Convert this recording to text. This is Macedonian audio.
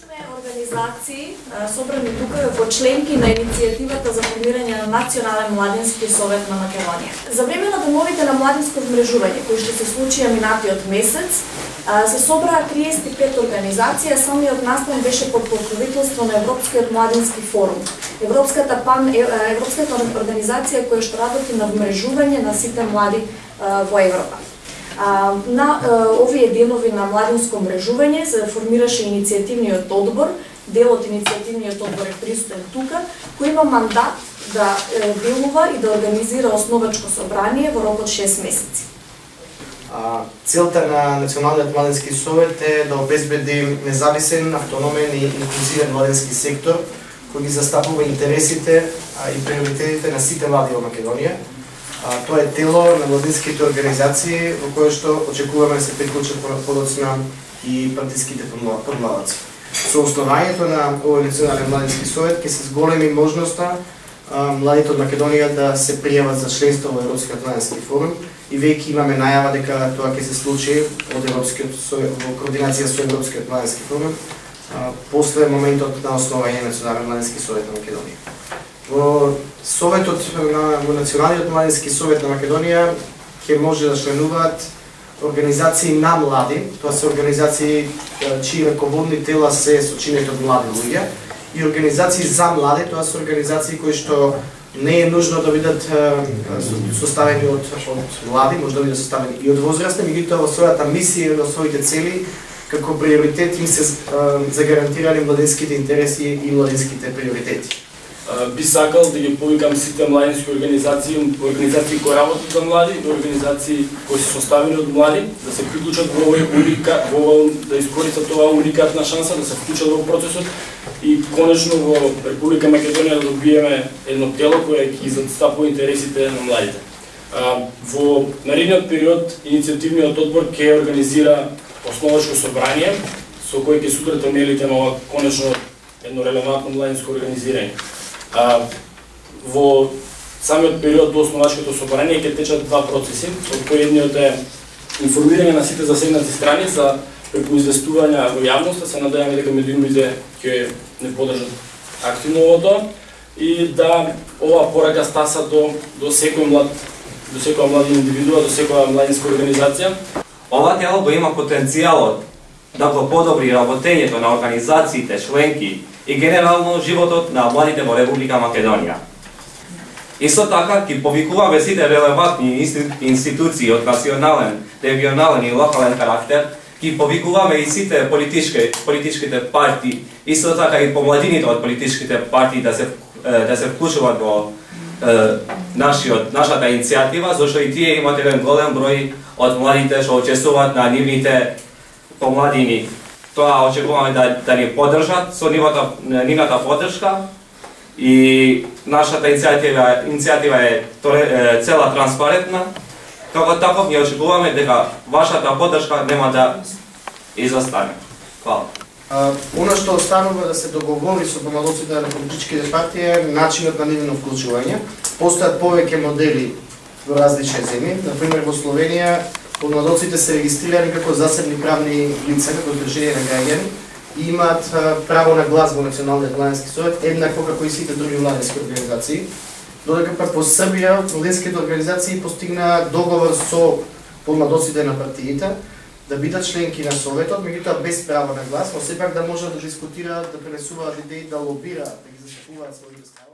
Организации собрани тука во членки на иницијативата за формирање на Национален младински совет на Македонија. За време на домовите на младинско змрежување, кои што се случија минатиот месец, се собраа 35 организации, а самиот настан беше под покровителство на Европскиот младински форум. Европската организација која што работи на вмрежување на сите млади во Европа. На овие денови на младинско мрежување се формираше иницијативниот одбор. Дел од иницијативниот одбор е присутен тука, кој има мандат да делува и да организира основачко собрание во рок од 6 месеци. Целта на Националниот младински совет е да обезбеди независен, автономен и инклузивен младински сектор кој ги застапува интересите и приоритетите на сите млади во Македонија. Тоа е тело на младинските организации во кое што очекуваме да се приклучат подоцна и партиските подмладаци. Со основањето на овој Национален младински совет ќе се зголеми можноста младите од Македонија да се пријават за членство во Европскиот младински форум и веќе имаме најава дека тоа ќе се случи од Европскиот во координација со Европскиот младински форум после моментот на основање на Национален младински совет на Македонија. Во Советот во Националниот младински совет на Македонија ќе може да членуваат организации на млади, тоа се организации чии раководни тела се сочинети од млади луѓе, и организации за млади, тоа се организации кои што не е нужно да бидат составени од млади, може да бидат составени и од возрастни, меѓутоа во својата мисија и во своите цели како приоритет им се загарантирани младинските интереси и младинските приоритети. Би сакал да ги повикам сите младински организации кои работат за млади, организации кои се составени од млади, да се приклучат во да искористат оваа уникатна шанса, да се вклучат во процесот и конечно во Република Македонија да добиеме едно тело кое ќе застапува интересите на младите. Во наредниот период иницијативниот одбор ќе организира основачко собрание со кој ќе судрат темелите на ова конечно едно релевантно младинско организирање. Во самиот период до основачкото собрание ќе течат два процеси, од кои едниот е информирање на сите засегнати страни за преку известување во јавноста, се надеваме дека медиумите ќе не подржат активно овото и да ова порака стаса до секој млади индивидуа, до секоја младинска организација. Ова тело го има потенцијалот да го подобри работењето на организациите, членки и генерално животот на младите во Република Македонија. Исто така ќе повикуваме сите релевантни институции од национален, регионален и локален карактер, ќе повикуваме и сите политичките партии, исто така и помладините од политичките партии да се вклучуваат во нашата иницијатива, зашто и тие имат еден голем број од младите што учествуваат на нивните помладини. Тоа очекуваме да ни поддржат со нивната поддршка и нашата иницијатива е цела транспарентна. Како таков ние очекуваме дека вашата поддршка нема да изостане. Фала. Она што останува да се договори со помладоците на политичките партии е начинот на нивно вклучување. Постојат повеќе модели во различни земји, например во Словенија помладоците се регистрирани како засебни правни лица, како здружение на граѓани и имаат право на глас во Националниот младински совет, еднакво како и сите други младински организации. Додека пак во Србија младинските организации постигнаа договор со помладоците на партиите да бидат членки на советот, меѓутоа без право на глас, но сепак да можат да дискутираат, да пренесуваат идеи, да лобираат, да ги застапуваат своите ставови.